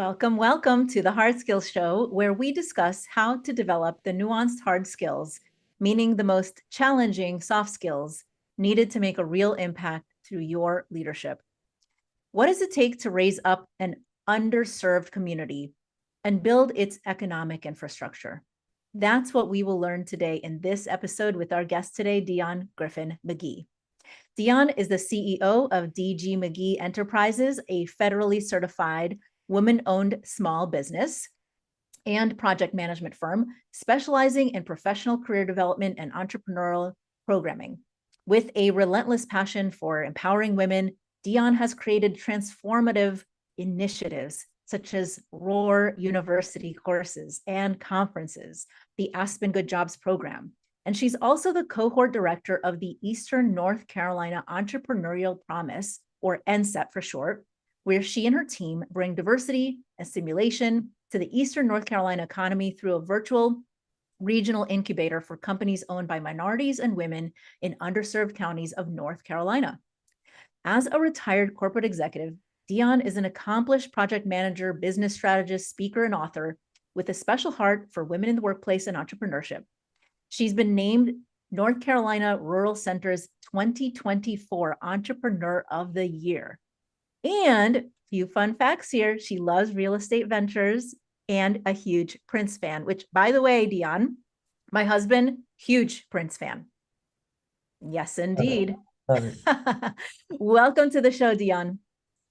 Welcome, welcome to the Hard Skills Show, where we discuss how to develop the nuanced hard skills, meaning the most challenging soft skills needed to make a real impact through your leadership. What does it take to raise up an underserved community and build its economic infrastructure? That's what we will learn today in this episode with our guest today, Dionne McGee. Dionne is the CEO of DG McGee Enterprises, a federally certified women-owned small business and project management firm specializing in professional career development and entrepreneurial programming. With a relentless passion for empowering women, Dionne has created transformative initiatives such as Roar University courses and conferences, the Aspen Good Jobs program. And she's also the Cohort Director of the Eastern North Carolina Entrepreneurial Promise, or ENCEP for short, where she and her team bring diversity and stimulation to the Eastern North Carolina economy through a virtual regional incubator for companies owned by minorities and women in underserved counties of North Carolina. As a retired corporate executive, Dionne is an accomplished project manager, business strategist, speaker, and author with a special heart for women in the workplace and entrepreneurship. She's been named North Carolina Rural Center's 2024 Entrepreneur of the Year. And a few fun facts here. She loves real estate ventures and a huge Prince fan, which, by the way, Dionne, my husband, huge Prince fan. Yes, indeed. Welcome to the show, Dionne.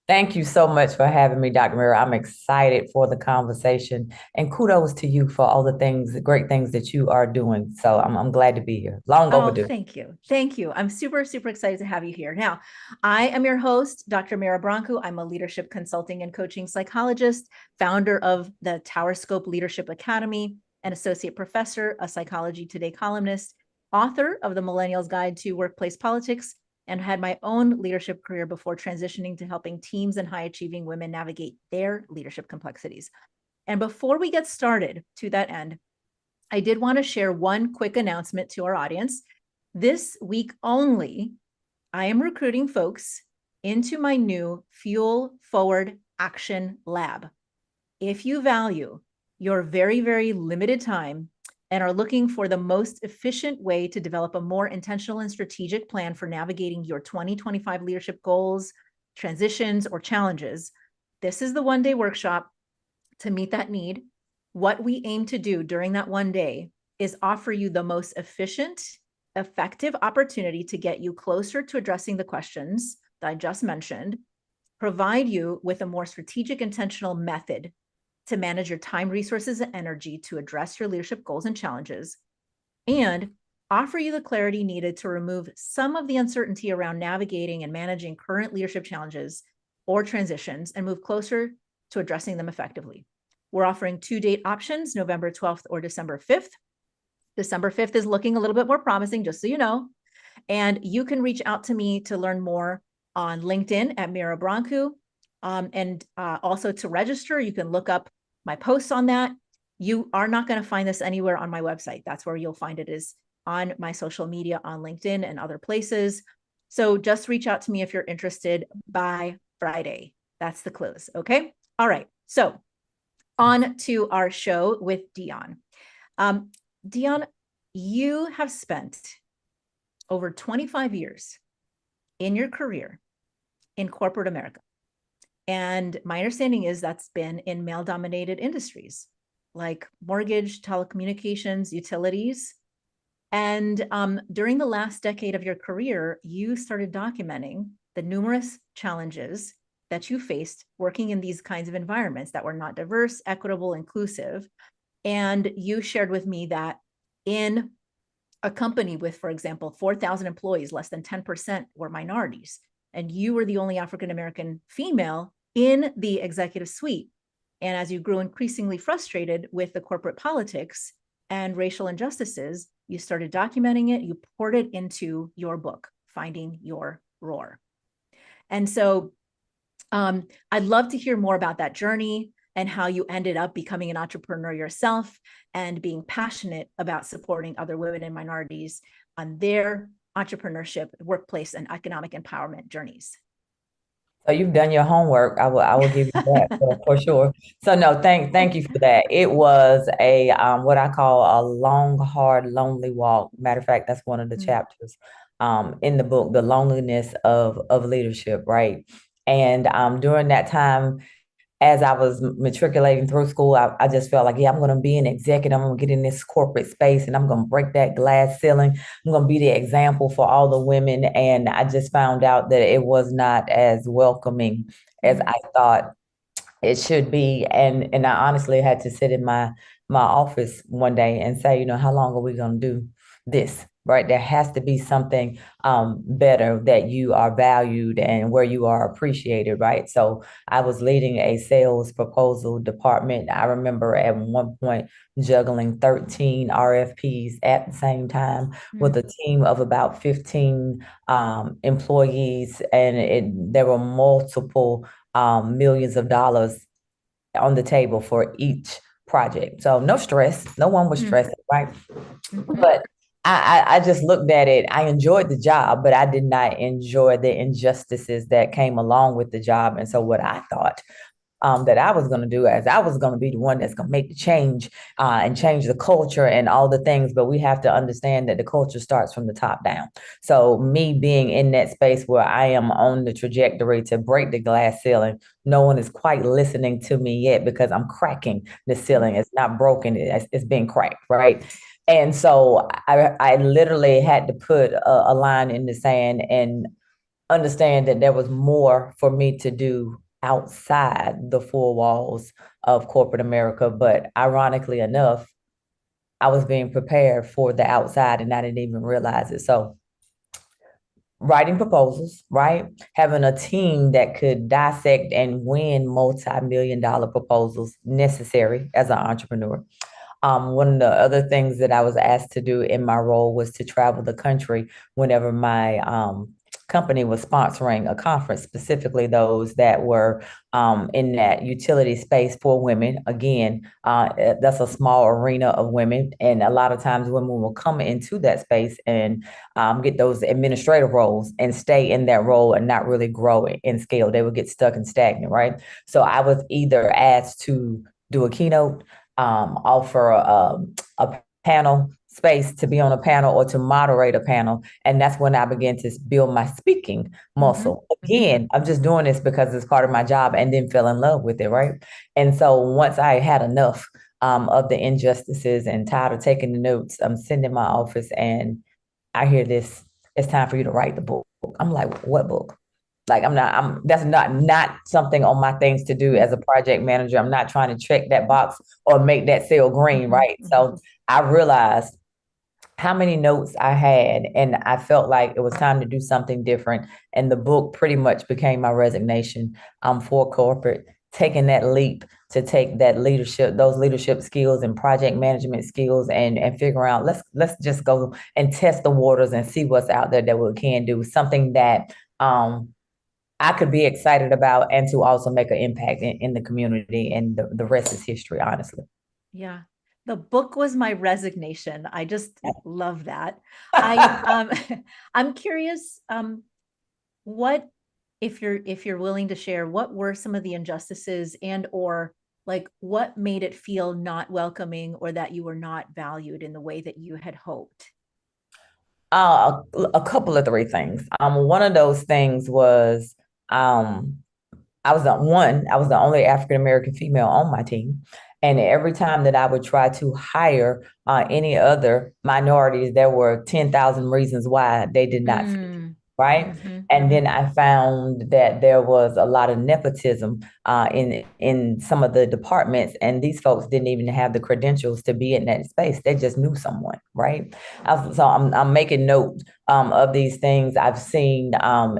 Thank you so much for having me, Dr. Mira. I'm excited for the conversation, and kudos to you for all the things, the great things that you are doing. So I'm glad to be here. Long overdue. Thank you. Thank you. I'm super, super excited to have you here. Now, I am your host, Dr. Mira Branco. I'm a leadership consulting and coaching psychologist, founder of the Tower Scope Leadership Academy, an associate professor, a Psychology Today columnist, author of the Millennials Guide to Workplace Politics, and had my own leadership career before transitioning to helping teams and high-achieving women navigate their leadership complexities. And before we get started to that end, I did want to share one quick announcement to our audience. This week only, I am recruiting folks into my new Fuel Forward Action Lab. If you value your very, very limited time and are looking for the most efficient way to develop a more intentional and strategic plan for navigating your 2025 leadership goals, transitions, or challenges, this is the one-day workshop to meet that need. What we aim to do during that one day is offer you the most efficient, effective opportunity to get you closer to addressing the questions that I just mentioned, provide you with a more strategic, intentional method to manage your time, resources, and energy to address your leadership goals and challenges, and offer you the clarity needed to remove some of the uncertainty around navigating and managing current leadership challenges or transitions and move closer to addressing them effectively. We're offering 2 date options, November 12th or December 5th. December 5th is looking a little bit more promising, just so you know. And you can reach out to me to learn more on LinkedIn at Mira Branco. And also to register, you can look up my posts on that. You are not going to find this anywhere on my website. That's where you'll find it, is on my social media, on LinkedIn and other places. So just reach out to me if you're interested by Friday. That's the close. Okay. All right. So on to our show with Dionne. Dionne, you have spent over 25 years in your career in corporate America. And my understanding is that's been in male-dominated industries like mortgage, telecommunications, utilities. And during the last decade of your career, you started documenting the numerous challenges that you faced working in these kinds of environments that were not diverse, equitable, inclusive. And you shared with me that in a company with, for example, 4,000 employees, less than 10% were minorities, and you were the only African-American female in the executive suite. And as you grew increasingly frustrated with the corporate politics and racial injustices, you started documenting it, you poured it into your book, Finding Your Roar. And so I'd love to hear more about that journey and how you ended up becoming an entrepreneur yourself and being passionate about supporting other women and minorities on their entrepreneurship, workplace, and economic empowerment journeys. So you've done your homework. I will give you that for sure. So no, thank you for that. It was a what I call a long, hard, lonely walk. Matter of fact, that's one of the Mm, chapters in the book, The Loneliness of Leadership, right? And during that time, as I was matriculating through school, I just felt like, yeah, I'm going to be an executive. I'm going to get in this corporate space and I'm going to break that glass ceiling. I'm going to be the example for all the women. And I just found out that it was not as welcoming as mm, I thought it should be. And I honestly had to sit in my office one day and say, how long are we going to do this? Right. There has to be something better, that you are valued and where you are appreciated. Right. So I was leading a sales proposal department. I remember at one point juggling 13 RFPs at the same time with mm, a team of about 15 employees. And there were multiple millions of dollars on the table for each project. So no stress, no one was mm, stressing, right? mhm, But I just looked at it. I enjoyed the job, but I did not enjoy the injustices that came along with the job. And so what I thought that I was going to do, as I was going to be the one that's going to make the change and change the culture and all the things. But we have to understand that the culture starts from the top down. So me being in that space where I am on the trajectory to break the glass ceiling, no one is quite listening to me yet because I'm cracking the mm, ceiling. It's not broken, it's been cracked, right? And so I literally had to put a line in the sand and understand that there was more for me to do outside the four walls of corporate America. But ironically enough, I was being prepared for the outside and I didn't even realize it. So writing proposals, right? Having a team that could dissect and win multi-million dollar proposals necessary as an entrepreneur. One of the other things that I was asked to do in my role was to travel the country whenever my company was sponsoring a conference, specifically those that were in that utility space for women. Again, that's a small arena of women. And a lot of times women will come into that space and get those administrative roles and stay in that role and not really grow in scale. They would get stuck and stagnant, right? So I was either asked to do a keynote, offer a panel space to be on a panel or to moderate a panel. And that's when I began to build my speaking mhm, muscle. mhm. Again, I'm just doing this because it's part of my job and then fell in love with it, right? And so once I had enough of the injustices and tired of taking the notes, I'm sitting in my office and I hear this, it's time for you to write the book. I'm like, what book? Like that's not something on my things to do as a project manager. I'm not trying to check that box or make that cell green, Mhm, right? mhm. So I realized how many notes I had, and I felt like it was time to do something different. And the book pretty much became my resignation for corporate, taking that leap to take that leadership, those leadership skills and project management skills, and figure out let's just go and test the waters and see what's out there that we can do something that I could be excited about and to also make an impact in the community. And the rest is history, honestly. Yeah. The book was my resignation. I just love that. I I'm curious, what, if you're willing to share, what were some of the injustices and or like what made it feel not welcoming or that you were not valued in the way that you had hoped? A couple of three things. One of those things was um, I was the only African American female on my team. And every time that I would try to hire any other minorities, there were 10,000 reasons why they did not fit, Mm, right? mhm, And mhm, then I found that there was a lot of nepotism in some of the departments, and these folks didn't even have the credentials to be in that space. They just knew someone, right? So I'm making note of these things I've seen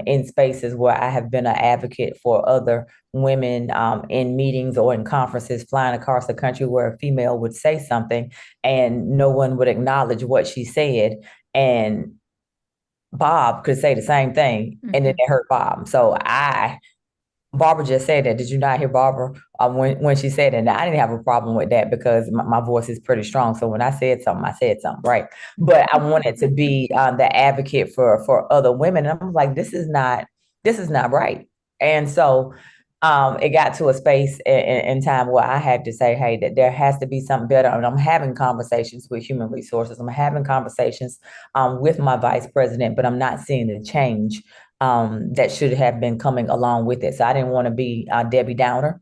in spaces where I have been an advocate for other women in meetings or in conferences, flying across the country where a female would say something and no one would acknowledge what she said. And Bob could say the same thing, and then mhm. it hurt Bob. So Barbara just said that. Did you not hear Barbara when she said it? Now, I didn't have a problem with that because my voice is pretty strong. So when I said something, right? But I wanted to be the advocate for other women. And I'm like, this is not right. And so it got to a space in time where I had to say, hey, that there has to be something better. And I'm having conversations with human resources. I'm having conversations with my vice president, but I'm not seeing the change that should have been coming along with it. So I didn't want to be Debbie Downer.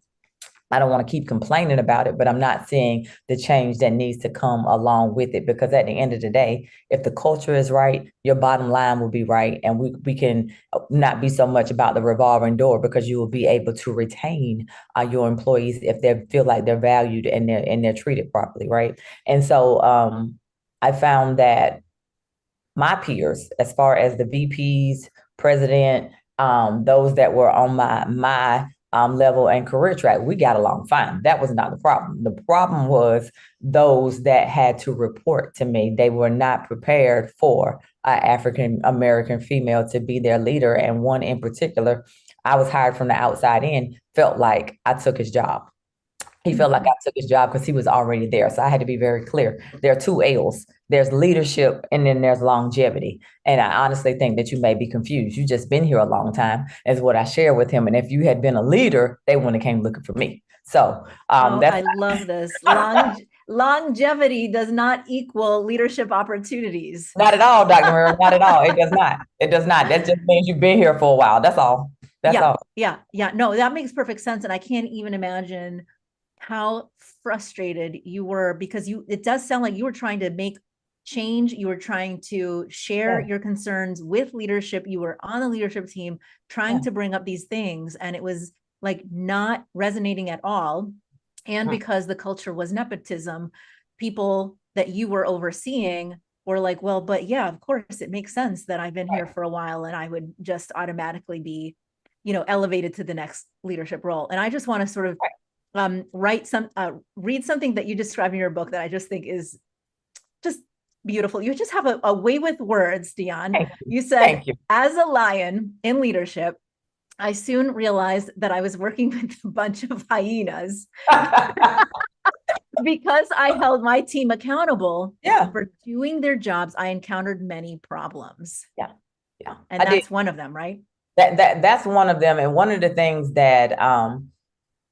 I don't want to keep complaining about it, but I'm not seeing the change that needs to come along with it, because at the end of the day, if the culture is right, your bottom line will be right. And we can not be so much about the revolving door, because you will be able to retain your employees if they feel like they're valued and they're treated properly, right? And so I found that my peers, as far as the VPs, president, those that were on my level and career track, we got along fine. That was not the problem. The problem was those that had to report to me. They were not prepared for an African American female to be their leader. And one in particular, I was hired from the outside in, felt like I took his job. He felt like I took his job because he was already there. So I had to be very clear. There are two L's. There's leadership and then there's longevity. And I honestly think that you may be confused. You've just been here a long time, is what I share with him. And if you had been a leader, they wouldn't have came looking for me. So I love this. Longevity does not equal leadership opportunities. Not at all, Dr. Murray. Not at all. It does not. It does not. That just means you've been here for a while. That's all. That's all. Yeah. No, that makes perfect sense. And I can't even imagine how frustrated you were, because it does sound like you were trying to make change. You were trying to share your concerns with leadership. You were on the leadership team trying to bring up these things, and it was like not resonating at all. And because the culture was nepotism, people that you were overseeing were like, well, but yeah, of course, it makes sense that I've been here for a while and I would just automatically be, elevated to the next leadership role. And I just want to sort of read something that you describe in your book that I just think is just beautiful. You just have a way with words, Dionne. You said, as a lion in leadership, I soon realized that I was working with a bunch of hyenas because I held my team accountable for doing their jobs. I encountered many problems. Yeah. And that's one of them, right? That's one of them. And one of the things that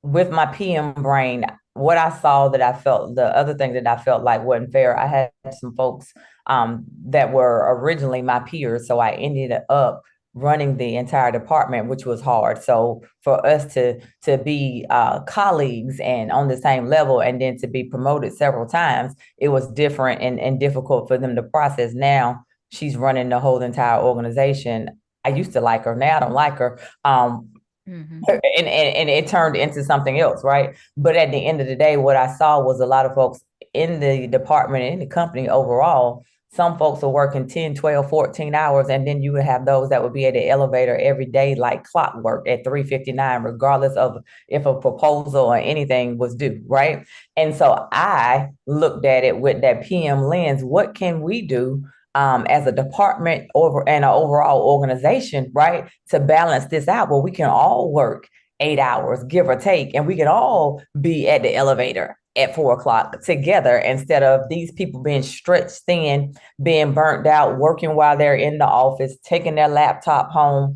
with my PM brain, what I saw that I felt, the other thing that I felt like wasn't fair, I had some folks that were originally my peers. So I ended up running the entire department, which was hard. So for us to be colleagues and on the same level, and then to be promoted several times, it was different and difficult for them to process. Now she's running the whole entire organization. I used to like her. Now I don't like her. And it turned into something else, right? But at the end of the day, what I saw was a lot of folks in the department and in the company overall. Some folks are working 10, 12, 14 hours, and then you would have those that would be at the elevator every day like clockwork at 3:59, regardless of if a proposal or anything was due, right? And so I looked at it with that PM lens. What can we do as a department and an overall organization, right, to balance this out? Well, we can all work 8 hours, give or take, and we can all be at the elevator at 4:00 together, instead of these people being stretched thin, being burnt out, working while they're in the office, taking their laptop home,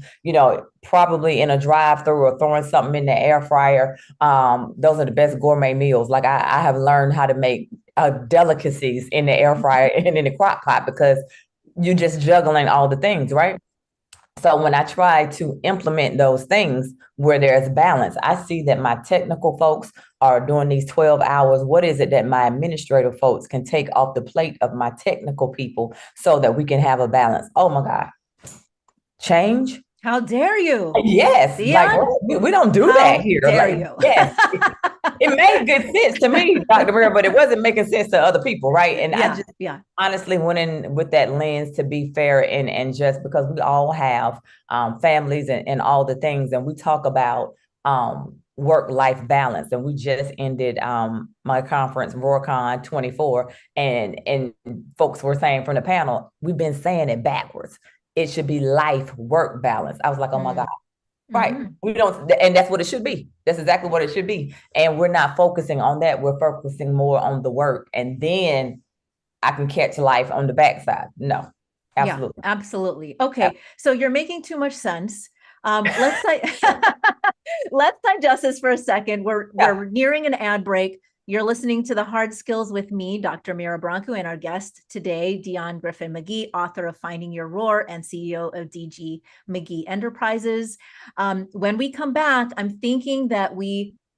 probably in a drive-through or throwing something in the air fryer. Those are the best gourmet meals. Like I have learned how to make delicacies in the air fryer and in the crock pot, because you're just juggling all the things, right? So when I try to implement those things where there's balance, I see that my technical folks are doing these 12 hours. What is it that my administrative folks can take off the plate of my technical people so that we can have a balance? Oh my God. Change? How dare you? Yes. Like, we don't do that here. Dare you? Yes. It made good sense to me, Dr. Murray, but it wasn't making sense to other people, right? And I just honestly went in with that lens to be fair and just, because we all have families and all the things, and we talk about work-life balance. And we just ended my conference, RoarCon 24, and folks were saying from the panel, we've been saying it backwards. It should be life-work balance. I was like, oh my God. Right. We don't, and that's what it should be. That's exactly what it should be. And we're not focusing on that. We're focusing more on the work. And then I can catch life on the backside. No, absolutely. Yeah, absolutely. Okay. So you're making too much sense. Let's let's digest this for a second. We're nearing an ad break. You're listening to The Hard Skills with me, Dr. Mira Branco, and our guest today, Dionne Griffin McGee, author of Finding Your Roar and CEO of DG McGee Enterprises. When we come back, I'm thinking that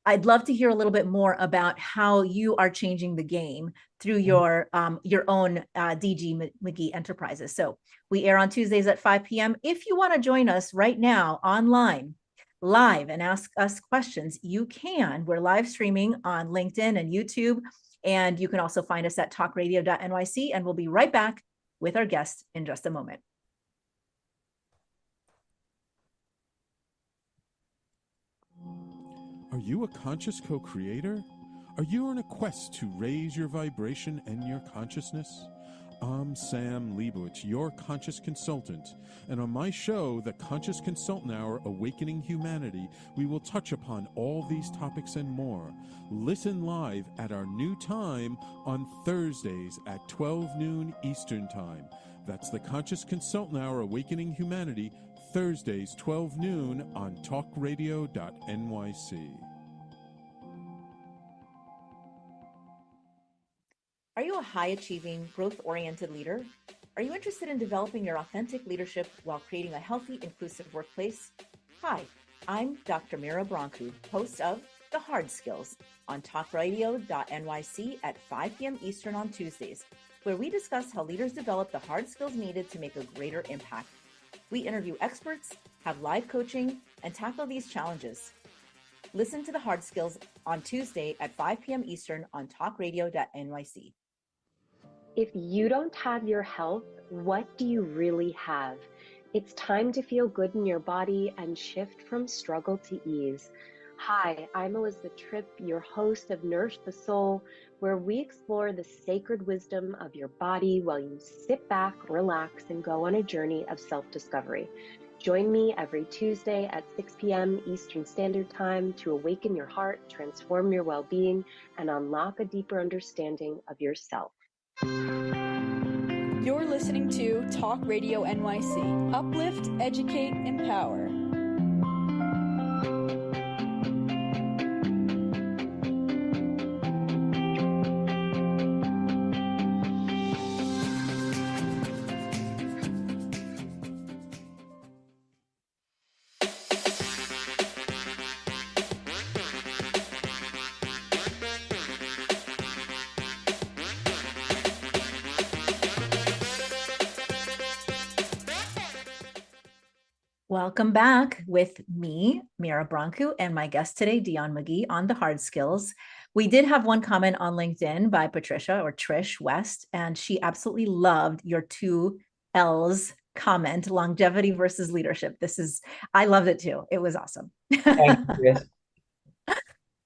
I'd love to hear a little bit more about how you are changing the game through your own DG McGee Enterprises. So we air on Tuesdays at 5 p.m. If you want to join us right now online, live, and ask us questions, you can. We're live streaming on LinkedIn and YouTube, and you can also find us at talkradio.nyc, and we'll be right back with our guest in just a moment. Are you a conscious co-creator? Are you on a quest to raise your vibration and your consciousness? I'm Sam Leibowitz, your conscious consultant, and on my show, The Conscious Consultant Hour, Awakening Humanity, we will touch upon all these topics and more. Listen live at our new time on Thursdays at 12 noon Eastern Time. That's The Conscious Consultant Hour, Awakening Humanity, Thursdays, 12 noon on talkradio.nyc. Are you a high-achieving, growth-oriented leader? Are you interested in developing your authentic leadership while creating a healthy, inclusive workplace? Hi, I'm Dr. Mira Branco, host of The Hard Skills on talkradio.nyc at 5 p.m. Eastern on Tuesdays, where we discuss how leaders develop the hard skills needed to make a greater impact. We interview experts, have live coaching, and tackle these challenges. Listen to The Hard Skills on Tuesday at 5 p.m. Eastern on talkradio.nyc. If you don't have your health, what do you really have? It's time to feel good in your body and shift from struggle to ease. Hi, I'm Elizabeth Tripp, your host of Nourish the Soul, where we explore the sacred wisdom of your body while you sit back, relax, and go on a journey of self-discovery. Join me every Tuesday at 6 p.m. Eastern Standard Time to awaken your heart, transform your well-being, and unlock a deeper understanding of yourself. You're listening to Talk Radio NYC. Uplift, educate, empower. Welcome back with me, Mira Branco, and my guest today, Dionne McGee, on The Hard Skills. We did have one comment on LinkedIn by Patricia or Trish West, and she absolutely loved your 2 L's comment, longevity versus leadership. I loved it too. It was awesome. Thank you.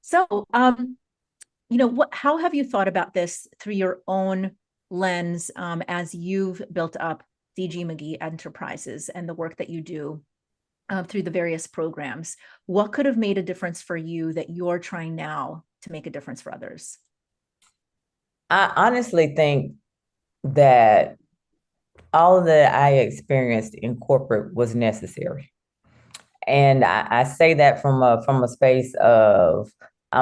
So, how have you thought about this through your own lens as you've built up DG McGee Enterprises and the work that you do through the various programs? What could have made a difference for you that you're trying now to make a difference for others? I honestly think that all that I experienced in corporate was necessary. And I say that from a space of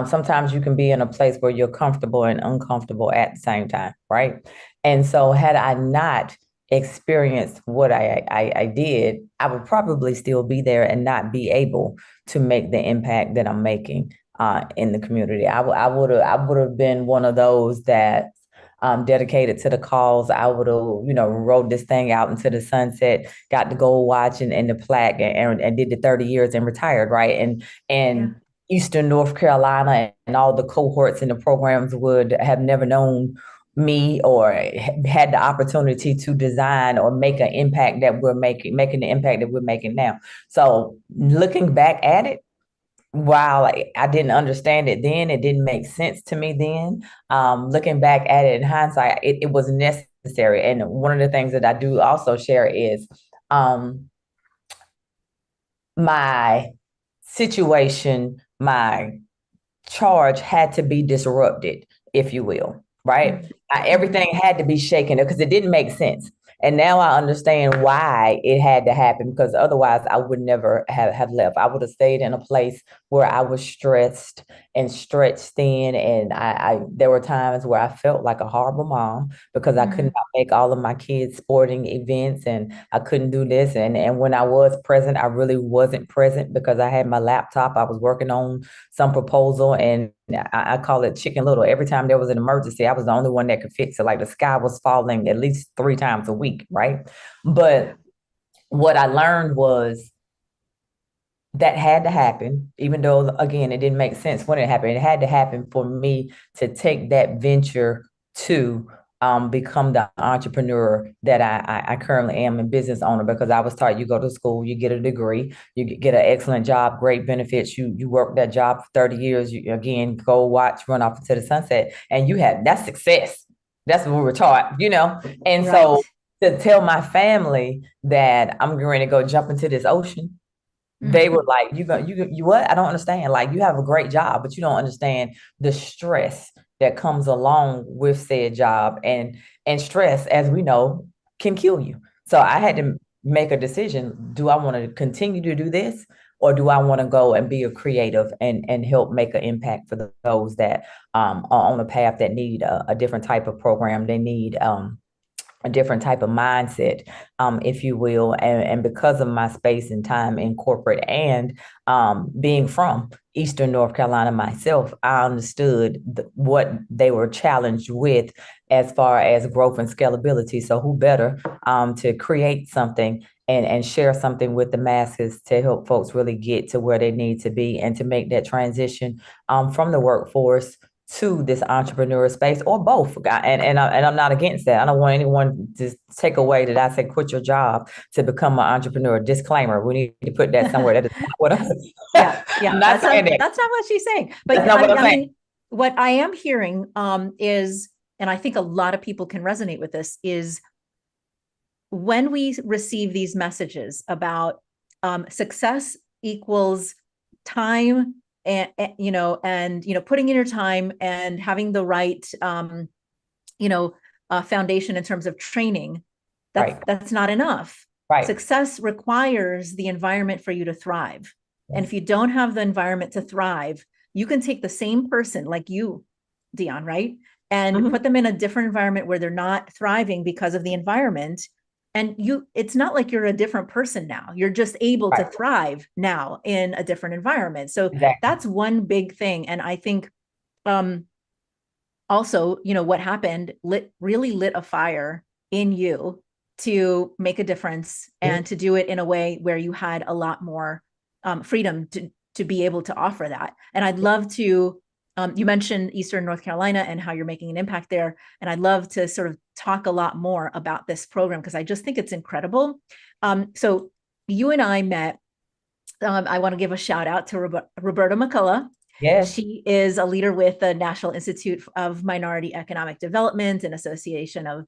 sometimes you can be in a place where you're comfortable and uncomfortable at the same time, right? And so had I not experienced what I did, I would probably still be there and not be able to make the impact that I'm making in the community. I would have been one of those that dedicated to the cause. I would have, rode this thing out into the sunset, got the gold watch and the plaque, and did the 30 years and retired, right? And Yeah. Eastern North Carolina and all the cohorts and the programs would have never known me or had the opportunity to design or make an impact that we're making the impact that we're making now. So looking back at it, while I didn't understand it then, it didn't make sense to me then. Looking back at it in hindsight, it was necessary. And one of the things that I do also share is my situation, my charge had to be disrupted, if you will, right? everything had to be shaken because it didn't make sense. And now I understand why it had to happen, because otherwise I would never have left. I would have stayed in a place where I was stressed and stretched thin. And I there were times where I felt like a horrible mom because I could not make all of my kids' sporting events, and I couldn't do this. And when I was present, I really wasn't present because I had my laptop. I was working on some proposal, and I call it Chicken Little. Every time there was an emergency, I was the only one that could fix it. Like the sky was falling at least 3 times a week, right? But what I learned was that had to happen, even though, again, it didn't make sense when it happened. It had to happen for me to take that venture to become the entrepreneur that I currently am, and business owner, because I was taught you go to school, you get a degree, you get an excellent job, great benefits, you work that job for 30 years, you again go watch run off into the sunset, and that's success. That's what we were taught, And so to tell my family that I'm going to go jump into this ocean, they were like, you what? I don't understand. Like, you have a great job, but you don't understand the stress that comes along with said job, and stress, as we know, can kill you. So I had to make a decision. Do I want to continue to do this, or do I want to go and be a creative and help make an impact for those that are on a path that need a different type of program? They need a different type of mindset, if you will. And because of my space and time in corporate, and being from Eastern North Carolina myself, I understood what they were challenged with as far as growth and scalability. So who better to create something and share something with the masses to help folks really get to where they need to be, and to make that transition from the workforce to this entrepreneur space, or both. And I'm not against that. I don't want anyone to take away that I say quit your job to become an entrepreneur. Disclaimer: we need to put that somewhere. That is not what I'm not saying that. That's not what she's saying. But I mean, what I am hearing is, and I think a lot of people can resonate with this, is when we receive these messages about success equals time, and putting in your time and having the right foundation in terms of training, that's not enough. Success requires the environment for you to thrive. And if you don't have the environment to thrive, you can take the same person like you, Dionne, right? And put them in a different environment where they're not thriving because of the environment. And it's not like you're a different person now. You're just able to thrive now in a different environment. So that's one big thing. And I think also, what happened really lit a fire in you to make a difference, and to do it in a way where you had a lot more freedom to be able to offer that. And I'd love to, you mentioned Eastern North Carolina and how you're making an impact there. And I'd love to sort of talk a lot more about this program, because I just think it's incredible. So you and I met, I want to give a shout out to Roberta McCullough. Yes. She is a leader with the National Institute of Minority Economic Development, an association of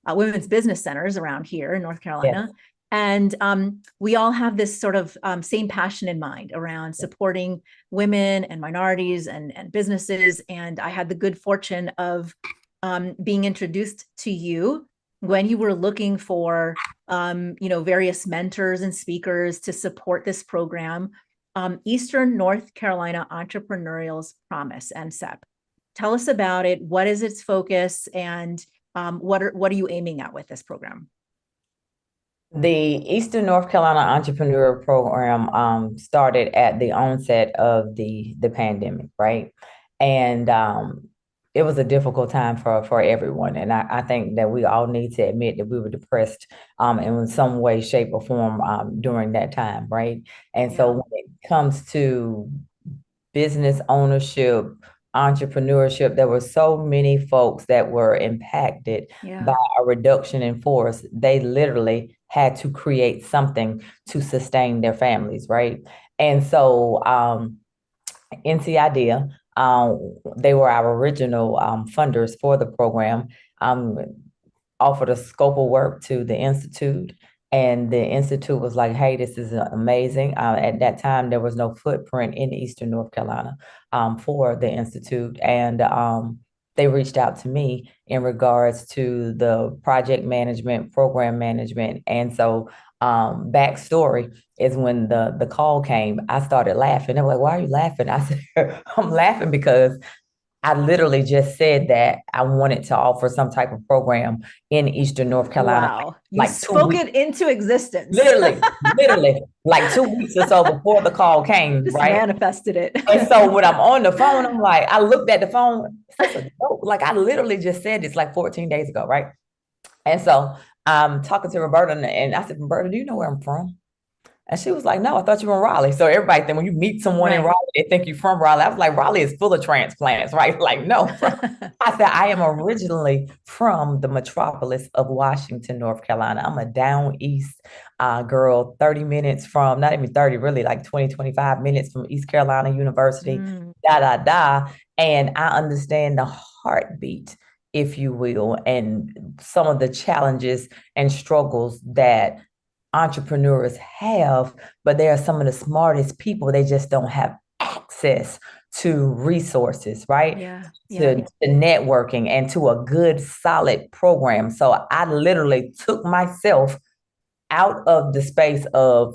women's business centers around here in North Carolina. Yes. And we all have this sort of same passion in mind around supporting women and minorities and businesses. And I had the good fortune of being introduced to you when you were looking for, various mentors and speakers to support this program, Eastern North Carolina Entrepreneurial's Promise, ENCEP. Tell us about it. What is its focus, and what are you aiming at with this program? The Eastern North Carolina Entrepreneurial Program started at the onset of the pandemic, right? And it was a difficult time for everyone. And I think that we all need to admit that we were depressed in some way, shape, or form during that time, right? And so when it comes to business ownership, entrepreneurship, there were so many folks that were impacted by a reduction in force. They literally had to create something to sustain their families, right? And so NCIDEA, they were our original funders for the program, offered a scope of work to the Institute. And the Institute was like, hey, this is amazing. At that time, there was no footprint in Eastern North Carolina for the Institute. And they reached out to me in regards to the project management, program management. And so backstory is when the call came, I started laughing. They were like, "Why are you laughing?" I said, "I'm laughing because I literally just said that I wanted to offer some type of program in Eastern North Carolina, Wow. You like 2 spoke weeks, it into existence. literally, like 2 weeks or so before the call came, Just right? manifested it. And so when I'm on the phone, I'm like, I looked at the phone, it's a joke. Like I literally just said this like 14 days ago, right? And so I'm talking to Roberta, and I said, "Roberta, do you know where I'm from?" And she was like, "No, I thought you were in Raleigh." So everybody think when you meet someone in Right. Raleigh, they think you're from Raleigh. I was like, Raleigh is full of transplants, right? Like, no. I said, I am originally from the metropolis of Washington, North Carolina. I'm a down east girl, 30 minutes from, not even 30, really like 20, 25 minutes from East Carolina University, da, da, da. And I understand the heartbeat, if you will, and some of the challenges and struggles that entrepreneurs have, but they are some of the smartest people. They just don't have access to resources, right? Yeah. To networking and to a good, solid program. So I literally took myself out of the space of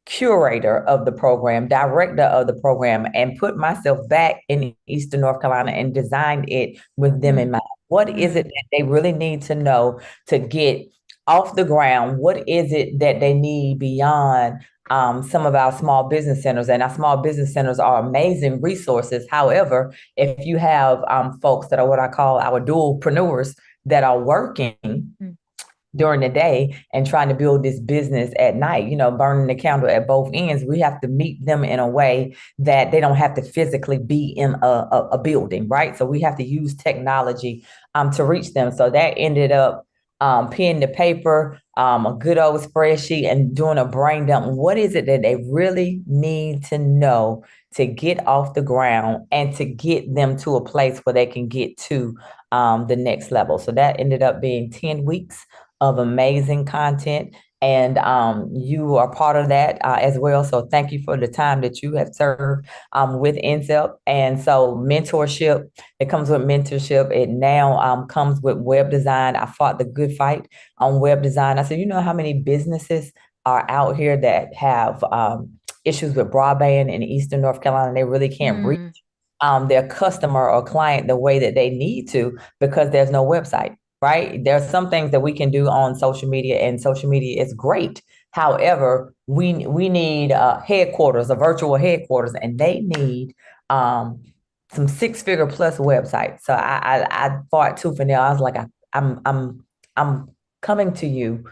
curator of the program, director of the program, and put myself back in Eastern North Carolina and designed it with them in mind. What is it that they really need to know to get off the ground? What is it that they need beyond some of our small business centers? And our small business centers are amazing resources. However, if you have folks that are what I call our dualpreneurs that are working during the day and trying to build this business at night, burning the candle at both ends, we have to meet them in a way that they don't have to physically be in a building, right? So we have to use technology to reach them. So that ended up pen to paper, a good old spreadsheet, and doing a brain dump. What is it that they really need to know to get off the ground and to get them to a place where they can get to the next level? So that ended up being 10 weeks of amazing content. And you are part of that as well. So thank you for the time that you have served with ENCEP. And so mentorship, it comes with mentorship. It now comes with web design. I fought the good fight on web design. I said, you know how many businesses are out here that have issues with broadband in Eastern North Carolina? They really can't reach their customer or client the way that they need to because there's no website. Right? There are some things that we can do on social media, and social media is great. However, we need headquarters, a virtual headquarters, and they need some 6-figure plus websites. So I fought tooth and nail. I was like, I'm coming to you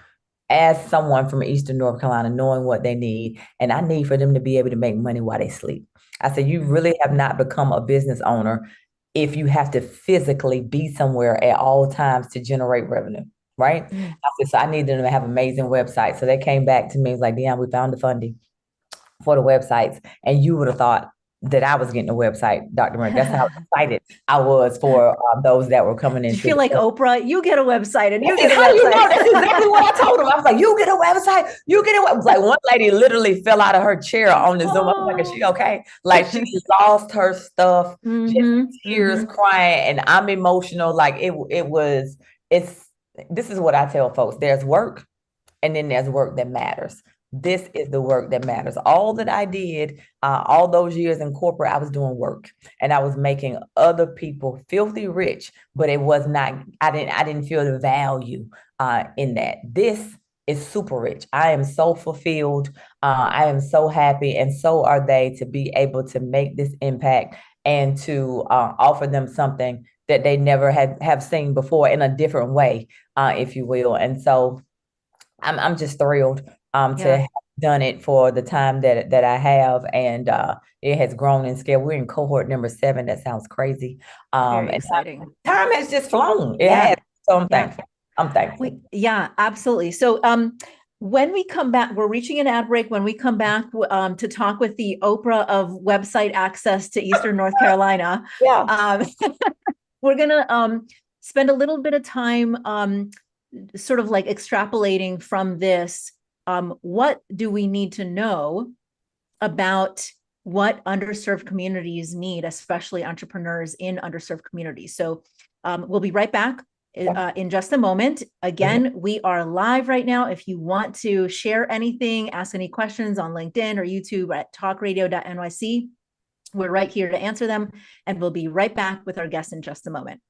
as someone from Eastern North Carolina, knowing what they need, and I need for them to be able to make money while they sleep. I said, you really have not become a business owner if you have to physically be somewhere at all times to generate revenue, right? I said, so I need them to have amazing websites. So they came back to me, was like, Dionne, we found the funding for the websites. And you would have thought that I was getting a website, Dr. Murray. That's how excited I was for those that were coming in. Did you feel like Oprah? You get a website and you get a how website. You know, that's exactly what I told him. I was like, you get a website, you get a website. Like one lady literally fell out of her chair on the Zoom. I was like, is she okay? Like she lost her stuff, just tears crying, and I'm emotional. Like this is what I tell folks. There's work, and then there's work that matters. This is the work that matters. All that I did, all those years in corporate, I was doing work and I was making other people filthy rich, but it was not, I didn't feel the value in that. This is super rich. I am so fulfilled. I am so happy, and so are they, to be able to make this impact and to offer them something that they never have seen before in a different way, if you will. And so I'm just thrilled to have done it for the time that I have, and it has grown in scale. We're in cohort number 7. That sounds crazy. Very exciting. Time has just flown. It has. So I'm thankful. I'm thankful. Yeah, absolutely. So when we come back, we're reaching an ad break. When we come back to talk with the Oprah of website access to Eastern North Carolina, we're going to spend a little bit of time sort of like extrapolating from this. What do we need to know about what underserved communities need, especially entrepreneurs in underserved communities. So we'll be right back in just a moment. Again, we are live right now. If you want to share anything, ask any questions on LinkedIn or YouTube at talkradio.nyc, we're right here to answer them. And we'll be right back with our guests in just a moment.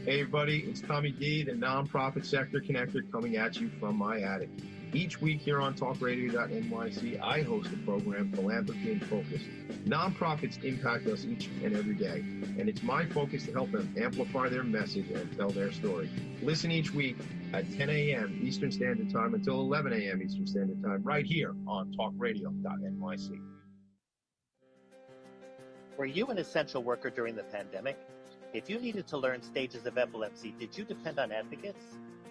Hey everybody, it's Tommy D, the nonprofit sector connector, coming at you from my attic. Each week here on talkradio.nyc, I host the program Philanthropy in Focus. Nonprofits impact us each and every day, and it's my focus to help them amplify their message and tell their story. Listen each week at 10 a.m. Eastern Standard Time until 11 a.m. Eastern Standard Time, right here on talkradio.nyc. Were you an essential worker during the pandemic? If you needed to learn stages of epilepsy, did you depend on advocates?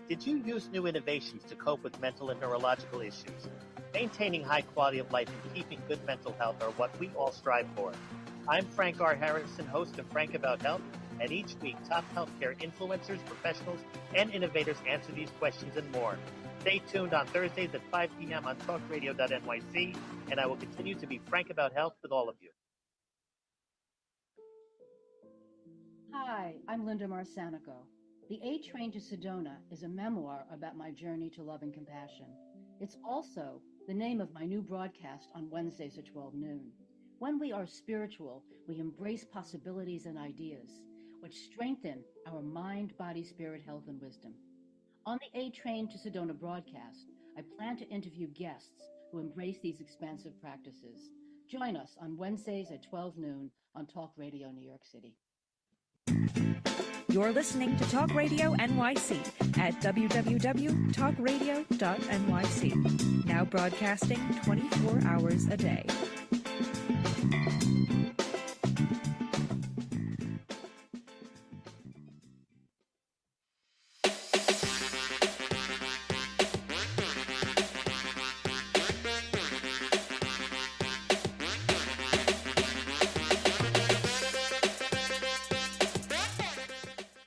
Did you use new innovations to cope with mental and neurological issues? Maintaining high quality of life and keeping good mental health are what we all strive for. I'm Frank R. Harrison, host of Frank About Health, and each week top healthcare influencers, professionals, and innovators answer these questions and more. Stay tuned on Thursdays at 5 p.m. on talkradio.nyc, and I will continue to be Frank About Health with all of you. Hi, I'm Linda Marcanico. The A Train to Sedona is a memoir about my journey to love and compassion. It's also the name of my new broadcast on Wednesdays at 12 noon. When we are spiritual, we embrace possibilities and ideas, which strengthen our mind, body, spirit, health, and wisdom. On the A Train to Sedona broadcast, I plan to interview guests who embrace these expansive practices. Join us on Wednesdays at 12 noon on Talk Radio New York City. You're listening to Talk Radio NYC at www.talkradio.nyc, now broadcasting 24 hours a day.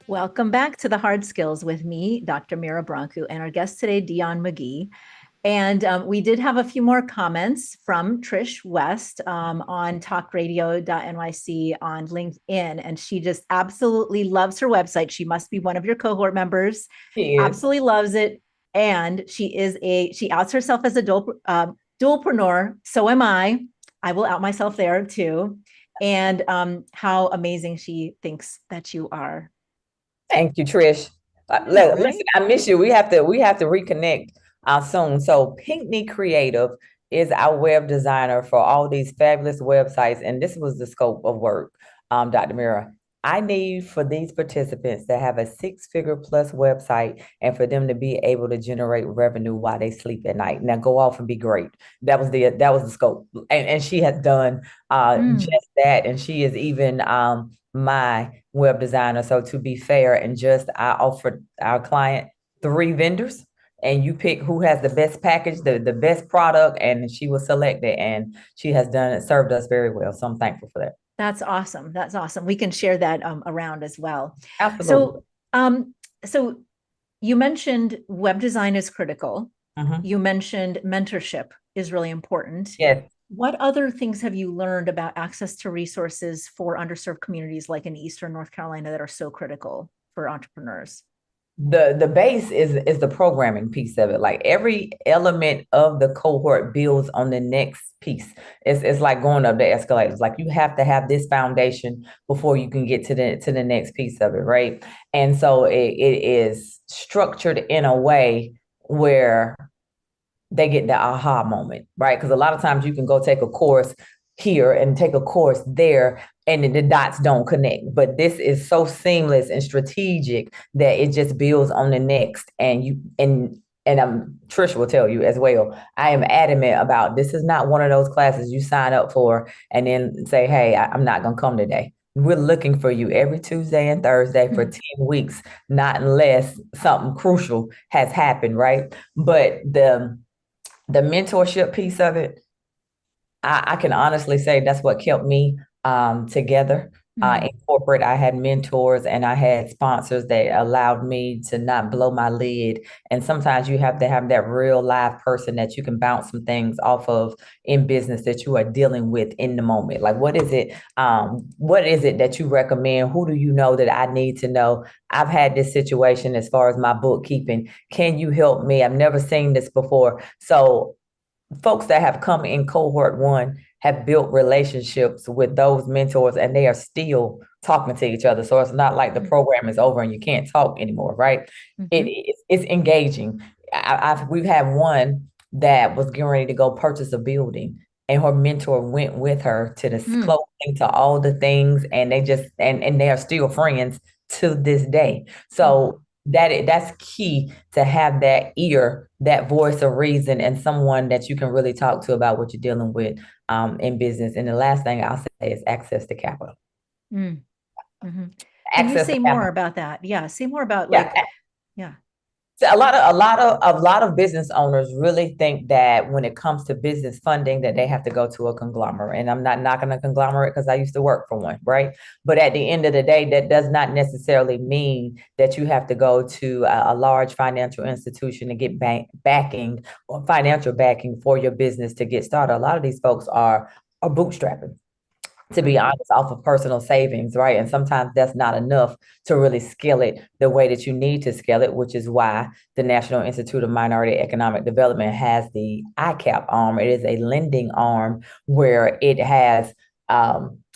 Welcome back to The Hard Skills with me, Dr. Mira Brancu, and our guest today, Dionne McGee. And we did have a few more comments from Trish West on talkradio.nyc on LinkedIn, and she just absolutely loves her website. She must be one of your cohort members. Absolutely loves it. And she outs herself as a dualpreneur. So am I. I will out myself there too. And how amazing she thinks that you are. Thank you, Trish. Listen, I miss you. We have to reconnect soon. So Pinkney Creative is our web designer for all these fabulous websites. And this was the scope of work, Dr. Mira. I need for these participants to have a 6-figure plus website and for them to be able to generate revenue while they sleep at night. Now go off and be great. That was the scope. And she has done just that. And she is even my web designer. So to be fair and just, I offered our client 3 vendors, and you pick who has the best package, the best product, and she was selected, and she has served us very well. So I'm thankful for that. That's awesome. That's awesome. We can share that around as well. Absolutely. So you mentioned web design is critical. Mm-hmm. You mentioned mentorship is really important. Yes. What other things have you learned about access to resources for underserved communities like in Eastern North Carolina that are so critical for entrepreneurs? The base is the programming piece of it. Like every element of the cohort builds on the next piece. It's like going up the escalators. Like you have to have this foundation before you can get to the next piece of it, right? And so it is structured in a way where they get the aha moment, right? Because a lot of times you can go take a course here and take a course there, and the dots don't connect. But this is so seamless and strategic that it just builds on the next. And Trish will tell you as well, I am adamant about this is not one of those classes you sign up for and then say, hey, I'm not going to come today. We're looking for you every Tuesday and Thursday for 10 weeks, not unless something crucial has happened, right? But the mentorship piece of it, I can honestly say that's what kept me together In corporate, I had mentors and I had sponsors that allowed me to not blow my lid. And sometimes you have to have that real live person that you can bounce some things off of in business that you are dealing with in the moment. Like, what is it? What is it that you recommend? Who do you know that I need to know? I've had this situation as far as my bookkeeping. Can you help me? I've never seen this before. So folks that have come in cohort 1 have built relationships with those mentors and they are still talking to each other. So it's not like the program is over and you can't talk anymore, right? It's engaging. We've had one that was getting ready to go purchase a building and her mentor went with her to the closing, to all the things, and they are still friends to this day. So that's key, to have that ear, that voice of reason, and someone that you can really talk to about what you're dealing with in business. And the last thing I'll say is access to capital. Can you say more about that? Yeah, say more about So a lot of business owners really think that when it comes to business funding that they have to go to a conglomerate. And I'm not knocking a conglomerate because I used to work for one, right? But at the end of the day, that does not necessarily mean that you have to go to a large financial institution to get backing or financial backing for your business to get started. A lot of these folks are bootstrapping, to be honest, off of personal savings, right? And sometimes that's not enough to really scale it the way that you need to scale it, which is why the National Institute of Minority Economic Development has the ICAP arm. It is a lending arm where it has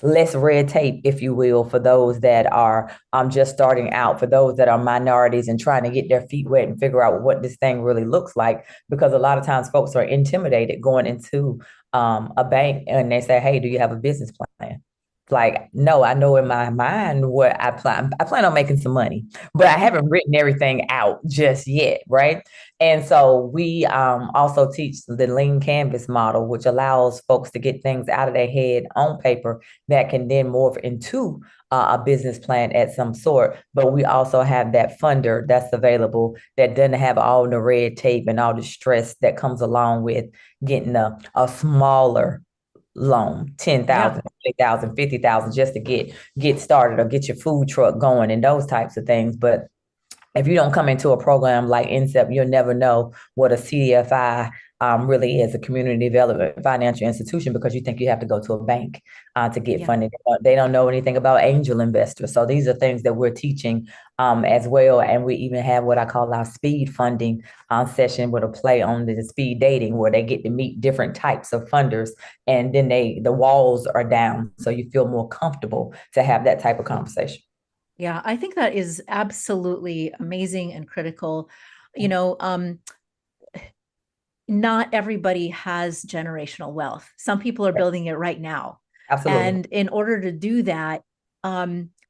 less red tape, if you will, for those that are just starting out, for those that are minorities and trying to get their feet wet and figure out what this thing really looks like. Because a lot of times folks are intimidated going into a bank and they say, hey, do you have a business plan? Like, no, I know in my mind what I plan on making some money, but I haven't written everything out just yet, right? And so we also teach the lean canvas model, which allows folks to get things out of their head on paper that can then morph into a business plan at some sort. But we also have that funder that's available that doesn't have all the red tape and all the stress that comes along with getting a smaller loan, 10,000, 20,000, 50,000, just to get started or get your food truck going and those types of things. But if you don't come into a program like ENCEP, you'll never know what a CDFI really is, a community development financial institution, because you think you have to go to a bank to get funding. They don't know anything about angel investors. So these are things that we're teaching as well. And we even have what I call our speed funding session with a play on the speed dating, where they get to meet different types of funders. And then the walls are down, so you feel more comfortable to have that type of conversation. Yeah, I think that is absolutely amazing and critical. You know, not everybody has generational wealth. Some people are building it right now. Absolutely. And in order to do that,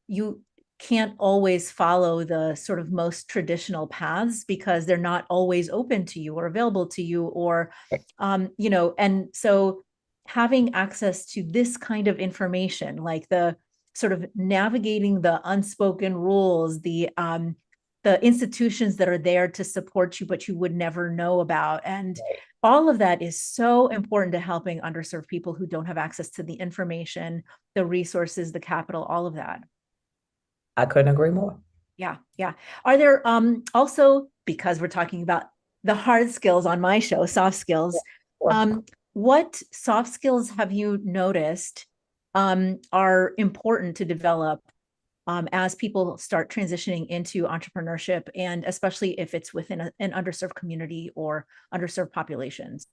you can't always follow the sort of most traditional paths because they're not always open to you or available to you, or, you know, and so having access to this kind of information, like the sort of navigating the unspoken rules, the institutions that are there to support you, but you would never know about. And all of that is so important to helping underserved people who don't have access to the information, the resources, the capital, all of that. I couldn't agree more. Yeah. Yeah. Are there also, because we're talking about the hard skills on my show, soft skills, what soft skills have you noticed are important to develop as people start transitioning into entrepreneurship, and especially if it's within an underserved community or underserved populations?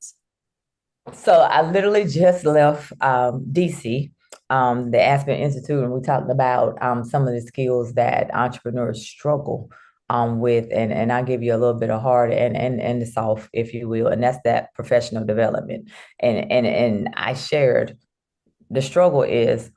So I literally just left DC, the Aspen Institute, and we talked about some of the skills that entrepreneurs struggle with, and I'll give you a little bit of hard and the soft, if you will, and that's that professional development. And I shared the struggle is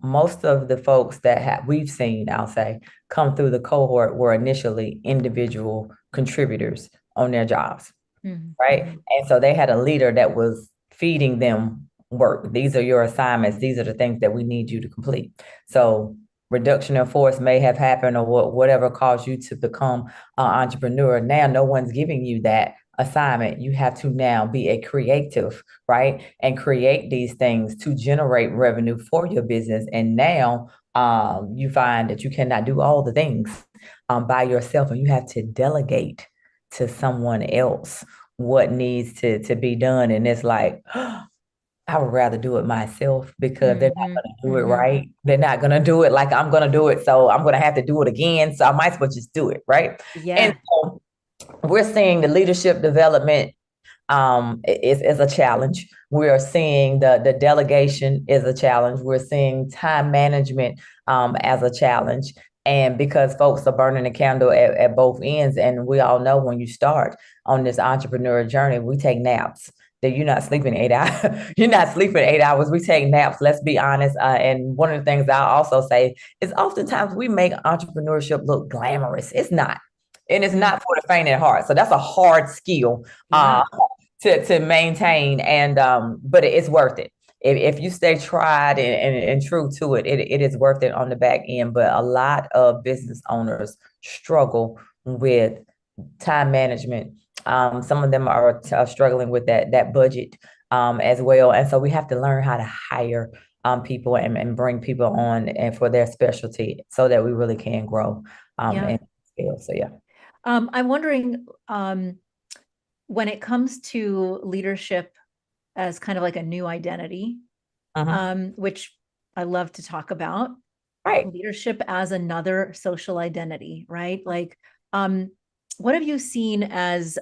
most of the folks that we've seen, I'll say, come through the cohort were initially individual contributors on their jobs, right? And so they had a leader that was feeding them work. These are your assignments. These are the things that we need you to complete. So reduction in force may have happened, or whatever caused you to become an entrepreneur. Now no one's giving you that assignment. You have to now be a creative, right? And create these things to generate revenue for your business. And now you find that you cannot do all the things by yourself, and you have to delegate to someone else what needs to be done. And it's like, I would rather do it myself because they're not going to do it right. They're not going to do it like I'm going to do it. So I'm going to have to do it again. So I might as well just do it. Right. Yeah. And so we're seeing the leadership development is a challenge. We are seeing the delegation is a challenge. We're seeing time management as a challenge. And because folks are burning a candle at both ends, and we all know when you start on this entrepreneur journey, we take naps. That you're not sleeping 8 hours. You're not sleeping 8 hours. We take naps. Let's be honest. And one of the things I also say is oftentimes we make entrepreneurship look glamorous. It's not. And it's not for the faint at heart. So that's a hard skill to maintain. And but it's worth it. If you stay tried and true to it, it is worth it on the back end. But a lot of business owners struggle with time management. Some of them are struggling with that budget as well. And so we have to learn how to hire people and bring people on and for their specialty so that we really can grow and scale. So yeah. I'm wondering, when it comes to leadership as kind of like a new identity, which I love to talk about, right? Leadership as another social identity, right? Like, what have you seen as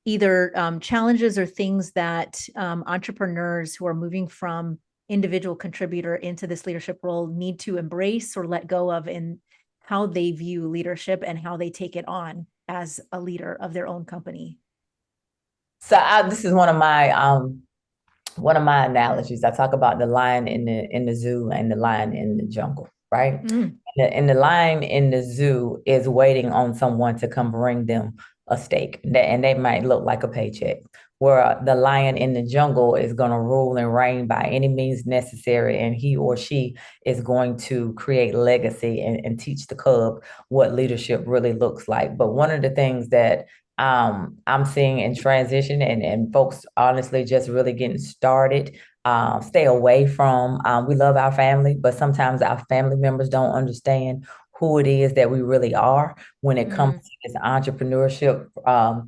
either challenges or things that entrepreneurs who are moving from individual contributor into this leadership role need to embrace or let go of in how they view leadership and how they take it on as a leader of their own company? So this is one of my analogies. I talk about the lion in the zoo and the lion in the jungle, right? And the lion in the zoo is waiting on someone to come bring them a steak, and they might look like a paycheck. Where the lion in the jungle is going to rule and reign by any means necessary, and he or she is going to create legacy and teach the cub what leadership really looks like. But one of the things that I'm seeing in transition and folks honestly just really getting started, stay away from, we love our family, but sometimes our family members don't understand who it is that we really are when it comes to this entrepreneurship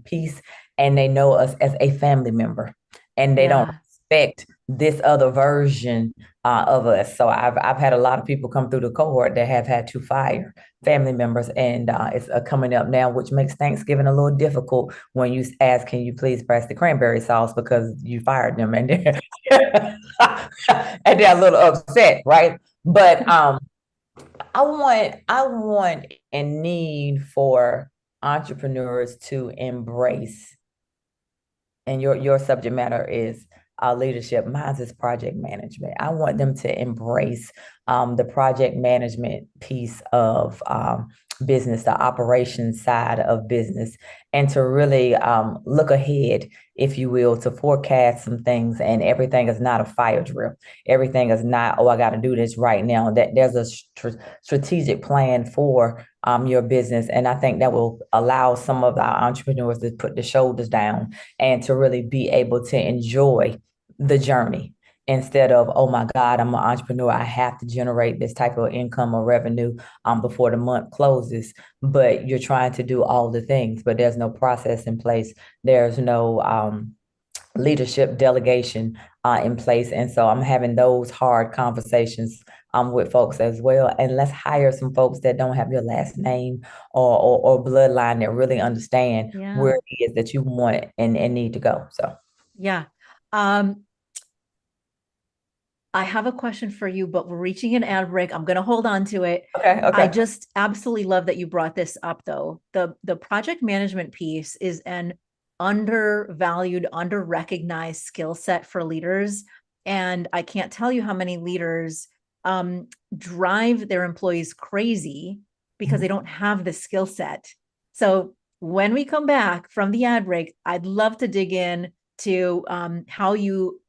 piece, and they know us as a family member, and they don't expect this other version of us. So I've had a lot of people come through the cohort that have had to fire family members, and it's coming up now, which makes Thanksgiving a little difficult when you ask, can you please pass the cranberry sauce, because you fired them, and they're, and they're a little upset, right? But I want and need for entrepreneurs to embrace, and your subject matter is leadership. Mine is project management. I want them to embrace the project management piece of business, the operations side of business, and to really look ahead, if you will, to forecast some things. And everything is not a fire drill. Everything is not, oh, I got to do this right now. That there's a strategic plan for your business. And I think that will allow some of our entrepreneurs to put the shoulders down and to really be able to enjoy the journey, instead of, oh my God, I'm an entrepreneur, I have to generate this type of income or revenue before the month closes. But you're trying to do all the things, but there's no process in place. There's no leadership delegation in place. And so I'm having those hard conversations with folks as well. And let's hire some folks that don't have your last name or bloodline, that really understand where it is that you want and need to go. So yeah. I have a question for you, but we're reaching an ad break. I'm going to hold on to it. Okay. I just absolutely love that you brought this up, though. The project management piece is an undervalued, under-recognized skill set for leaders. And I can't tell you how many leaders drive their employees crazy because they don't have the skill set. So when we come back from the ad break, I'd love to dig in to how you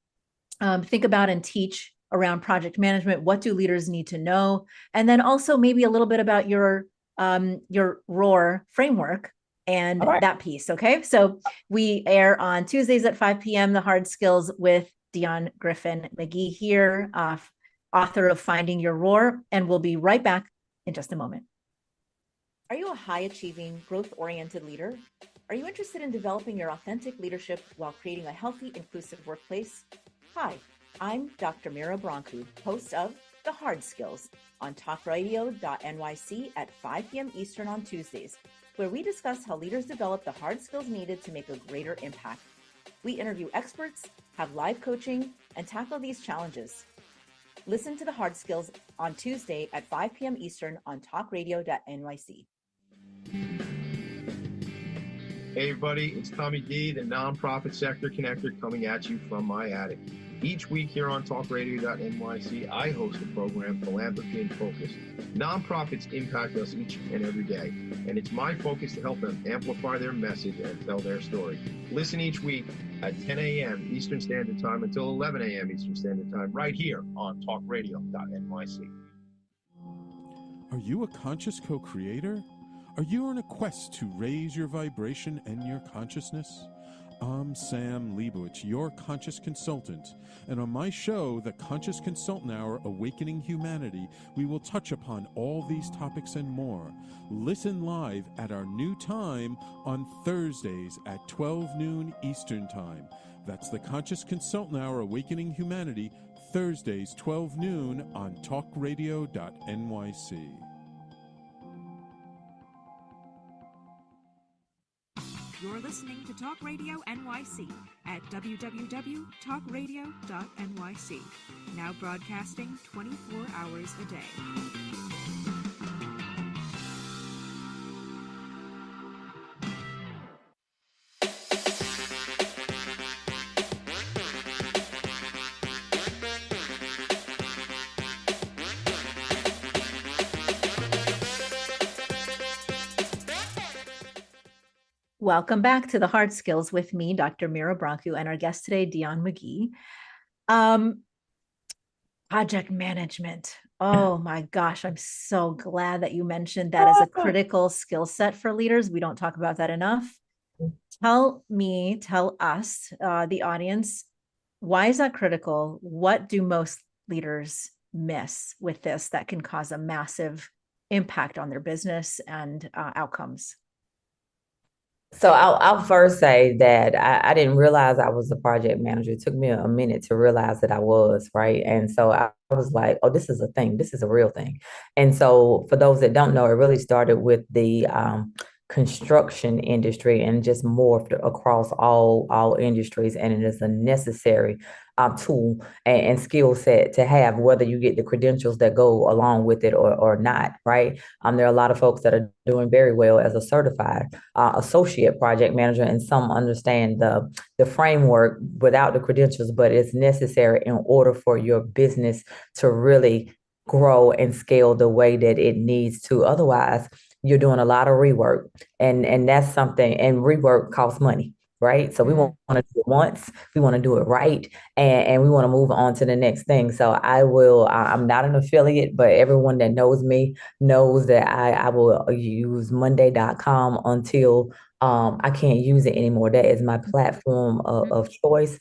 think about and teach around project management. What do leaders need to know? And then also maybe a little bit about your ROAR framework and that piece. Okay. So we air on Tuesdays at 5 p.m. The Hard Skills with Dionne McGee here, author of Finding Your Roar, and we'll be right back in just a moment. Are you a high-achieving, growth-oriented leader? Are you interested in developing your authentic leadership while creating a healthy, inclusive workplace? Hi, I'm Dr. Mira Brancu, host of The Hard Skills on talkradio.nyc at 5 p.m. Eastern on Tuesdays, where we discuss how leaders develop the hard skills needed to make a greater impact. We interview experts, have live coaching, and tackle these challenges. Listen to The Hard Skills on Tuesday at 5 p.m. Eastern on talkradio.nyc. Hey everybody, it's Tommy D, the nonprofit sector connector, coming at you from my attic. Each week here on talkradio.nyc, I host a program, Philanthropy in Focus. Nonprofits impact us each and every day, and it's my focus to help them amplify their message and tell their story. Listen each week at 10 a.m. Eastern Standard Time until 11 a.m. Eastern Standard Time, right here on talkradio.nyc. Are you a conscious co-creator? Are you on a quest to raise your vibration and your consciousness? I'm Sam Leibowitz, your conscious consultant, and on my show, The Conscious Consultant Hour, Awakening Humanity, we will touch upon all these topics and more. Listen live at our new time on Thursdays at 12 noon Eastern Time. That's The Conscious Consultant Hour, Awakening Humanity, Thursdays, 12 noon on talkradio.nyc. You're listening to Talk Radio NYC at www.talkradio.nyc. Now broadcasting 24 hours a day. Welcome back to The Hard Skills with me, Dr. Mira Brancu, and our guest today, Dionne McGee. Project management. Oh my gosh, I'm so glad that you mentioned that as a critical skill set for leaders. We don't talk about that enough. Tell us, the audience, why is that critical? What do most leaders miss with this that can cause a massive impact on their business and outcomes? So I'll first say that I didn't realize I was a project manager. It took me a minute to realize that I was, right? And so I was like, oh, this is a thing. This is a real thing. And so for those that don't know, it really started with the construction industry and just morphed across all industries. And it is a necessary tool and skill set to have, whether you get the credentials that go along with it or not, right? There are a lot of folks that are doing very well as a certified associate project manager, and some understand the framework without the credentials, but it's necessary in order for your business to really grow and scale the way that it needs to. Otherwise, you're doing a lot of rework, and that's something, and rework costs money. Right. So we want to do it once, we want to do it right, and we want to move on to the next thing. So I'm not an affiliate, but everyone that knows me knows that I will use Monday.com until I can't use it anymore. That is my platform of choice.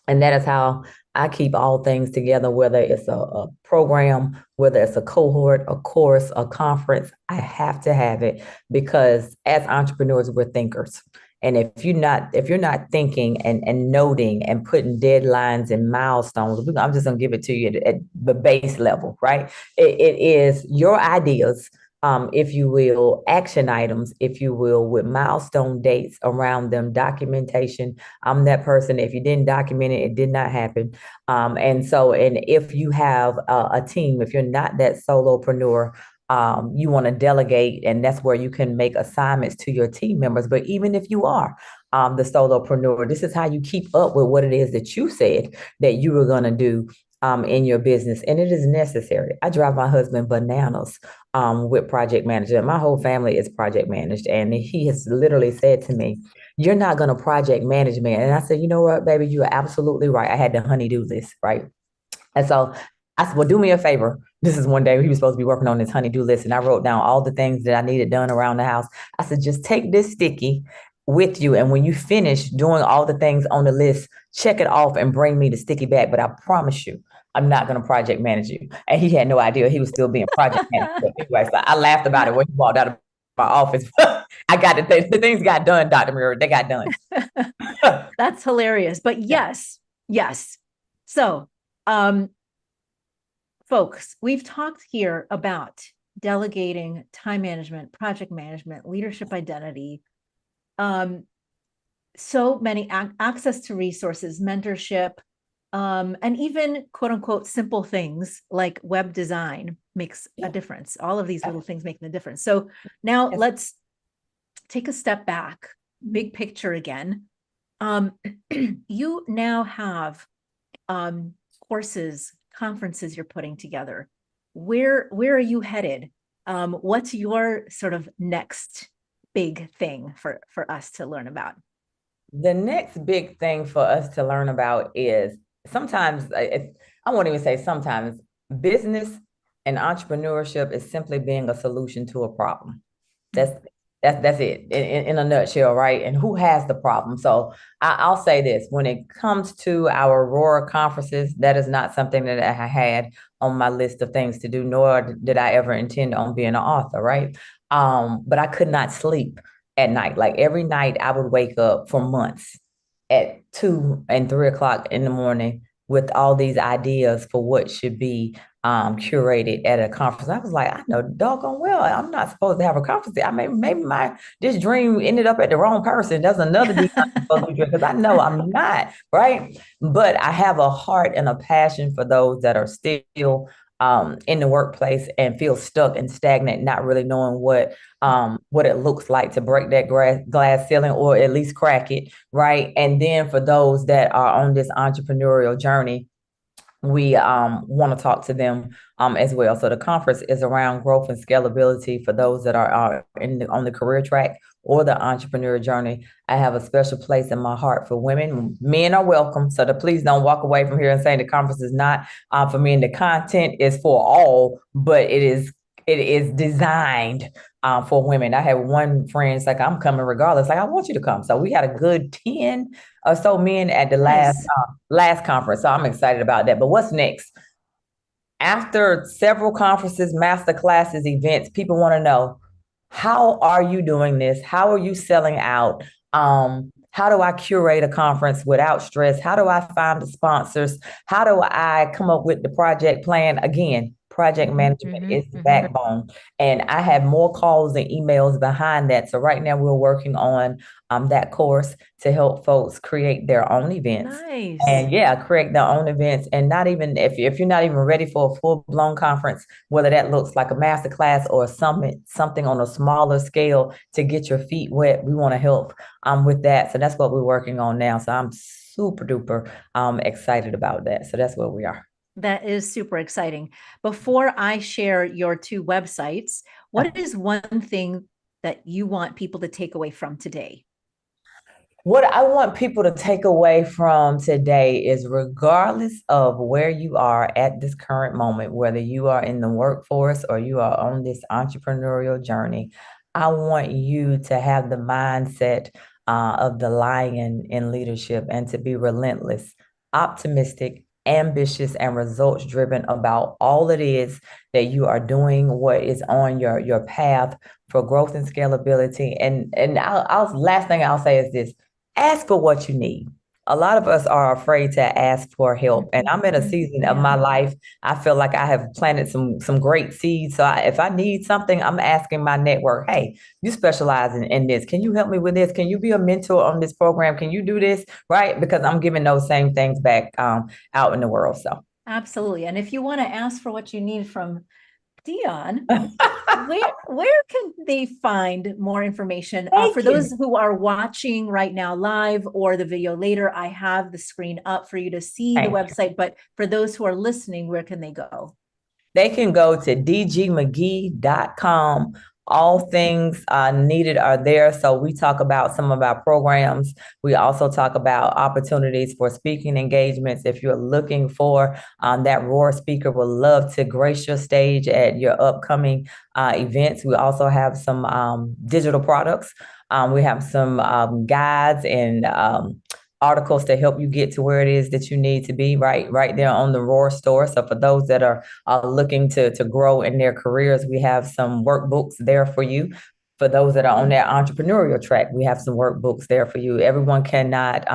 And that is how I keep all things together, whether it's a program, whether it's a cohort, a course, a conference. I have to have it, because as entrepreneurs, we're thinkers. And if you're not thinking and noting and putting deadlines and milestones, I'm just going to give it to you at the base level, right? It is your ideas, if you will, action items, if you will, with milestone dates around them, documentation. I'm that person. If you didn't document it, it did not happen. And if you have a team, if you're not that solopreneur, you want to delegate, and that's where you can make assignments to your team members. But even if you are the solopreneur, this is how you keep up with what it is that you said that you were going to do in your business. And it is necessary. I drive my husband bananas with project management. My whole family is project managed. And he has literally said to me, you're not going to project management. And I said, you know what, baby, you are absolutely right. I had to honeydew list, right? And so I said, well, do me a favor. This is one day he was supposed to be working on this honey-do list, and I wrote down all the things that I needed done around the house. I said, just take this sticky with you, and when you finish doing all the things on the list, check it off and bring me the sticky back. But I promise you, I'm not going to project manage you. And he had no idea he was still being project managed. But anyway, so I laughed about it when he walked out of my office. I got the things got done, Dr. Mira. They got done. That's hilarious. But yes. So, folks, we've talked here about delegating, time management, project management, leadership identity, so many access to resources, mentorship, and even quote unquote simple things like web design makes a difference. All of these little things making a difference. So now let's take a step back, big picture again. You now have courses, conferences you're putting together. Where are you headed? What's your sort of next big thing for us to learn about? The next big thing for us to learn about is sometimes, I won't even say sometimes, business and entrepreneurship is simply being a solution to a problem. That's it in a nutshell, right? And who has the problem? So I'll say this, when it comes to our Aurora conferences, that is not something that I had on my list of things to do, nor did I ever intend on being an author, right? But I could not sleep at night. Like every night I would wake up for months at 2 and 3 o'clock in the morning with all these ideas for what should be curated at a conference. I was like, I know doggone well I'm not supposed to have a conference. I mean, maybe this dream ended up at the wrong person. That's another because I know I'm not, right? But I have a heart and a passion for those that are still in the workplace and feel stuck and stagnant, not really knowing what it looks like to break that glass ceiling or at least crack it, right? And then for those that are on this entrepreneurial journey, we want to talk to them as well. So the conference is around growth and scalability for those that are on the career track or the entrepreneur journey. I have a special place in my heart for women. Men are welcome, so please don't walk away from here and saying the conference is not for men. The content is for all, but it is designed for women. I had one friend, it's like, I'm coming regardless. Like, I want you to come. So we had a good 10 or so men at the last conference. So I'm excited about that. But what's next? After several conferences, master classes, events, people want to know, how are you doing this? How are you selling out? How do I curate a conference without stress? How do I find the sponsors? How do I come up with the project plan? Again, project management is the backbone. And I have more calls and emails behind that. So right now we're working on that course to help folks create their own events. Nice. And create their own events. And not even if you're not even ready for a full-blown conference, whether that looks like a masterclass or a summit, something on a smaller scale to get your feet wet, we want to help with that. So that's what we're working on now. So I'm super duper excited about that. So that's where we are. That is super exciting. Before I share your two websites, what is one thing that you want people to take away from today? What I want people to take away from today is, regardless of where you are at this current moment, whether you are in the workforce or you are on this entrepreneurial journey, I want you to have the mindset of the lion in leadership and to be relentless, optimistic, ambitious, and results driven about all it is that you are doing, what is on your path for growth and scalability. And last thing I'll say is this: ask for what you need. A lot of us are afraid to ask for help. And I'm in a season of my life, I feel like I have planted some great seeds. So if I need something, I'm asking my network, hey, you specialize in this. Can you help me with this? Can you be a mentor on this program? Can you do this? Right? Because I'm giving those same things back out in the world. So absolutely. And if you want to ask for what you need from Dionne, where can they find more information? For those who are watching right now live or the video later, I have the screen up for you to see the website. But for those who are listening, where can they go? They can go to dgmcgee.com. All things needed are there. So we talk about some of our programs. We also talk about opportunities for speaking engagements. If you're looking for that Roar speaker, would love to grace your stage at your upcoming events. We also have some digital products. We have some guides and articles to help you get to where it is that you need to be, right there on the Roar store. So for those that are looking to grow in their careers, we have some workbooks there for you. For those that are on that entrepreneurial track, we have some workbooks there for you. Everyone cannot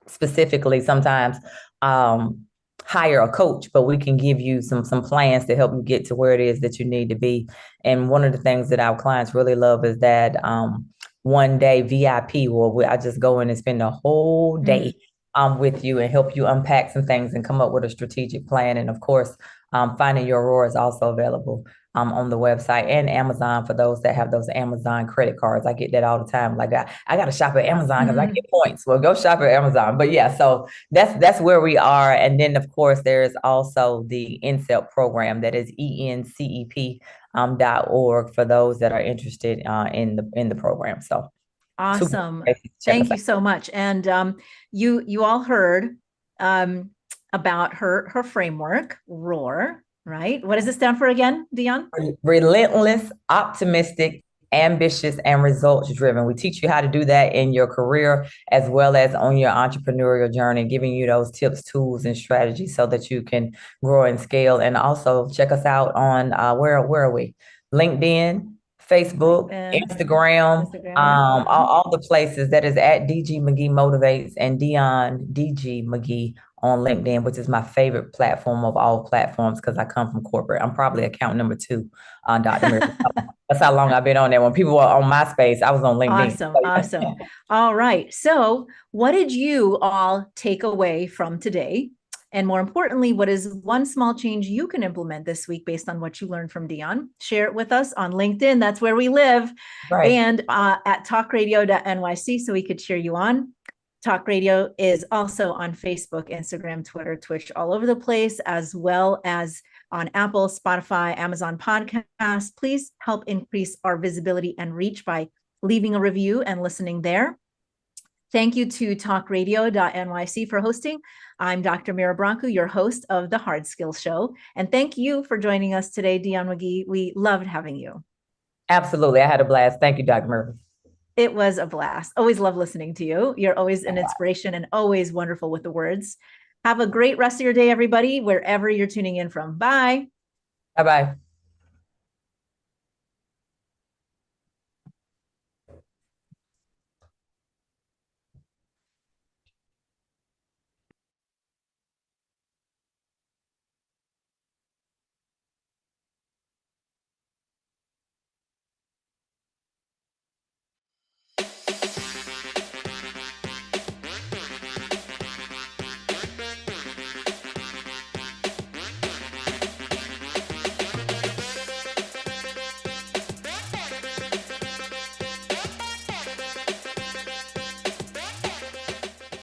specifically sometimes hire a coach, but we can give you some plans to help you get to where it is that you need to be. And one of the things that our clients really love is that one day VIP, where I just go in and spend a whole day with you and help you unpack some things and come up with a strategic plan. And of course, Finding Your Roar is also available on the website and Amazon for those that have those Amazon credit cards. I get that all the time. Like I got to shop at Amazon because I get points. Well, go shop at Amazon. But yeah, so that's where we are. And then of course there's also the ENCEP program, that is ENCEP.org, for those that are interested in the program. So awesome. Thank you so much. And you all heard about her framework, ROAR. Right? What does it stand for again, Dionne? Relentless, optimistic, ambitious, and results driven. We teach you how to do that in your career as well as on your entrepreneurial journey, giving you those tips, tools, and strategies so that you can grow and scale. And also check us out on where are we? LinkedIn, Facebook, Instagram. All the places. That is at DG McGee Motivates and Dionne DG McGee on LinkedIn, which is my favorite platform of all platforms because I come from corporate. I'm probably account number 2 on Dr. Mary. That's how long I've been on there. When people were on MySpace, I was on LinkedIn. Awesome. All right. So what did you all take away from today? And more importantly, what is one small change you can implement this week based on what you learned from Dionne? Share it with us on LinkedIn. That's where we live. Right. And at talkradio.nyc, so we could cheer you on. Talk Radio is also on Facebook, Instagram, Twitter, Twitch, all over the place, as well as on Apple, Spotify, Amazon Podcasts. Please help increase our visibility and reach by leaving a review and listening there. Thank you to talkradio.nyc for hosting. I'm Dr. Mira Branco, your host of the Hard Skills Show. And thank you for joining us today, Dionne McGee. We loved having you. Absolutely. I had a blast. Thank you, Dr. Murphy. It was a blast. Always love listening to you. You're always an inspiration and always wonderful with the words. Have a great rest of your day, everybody, wherever you're tuning in from. Bye. Bye-bye.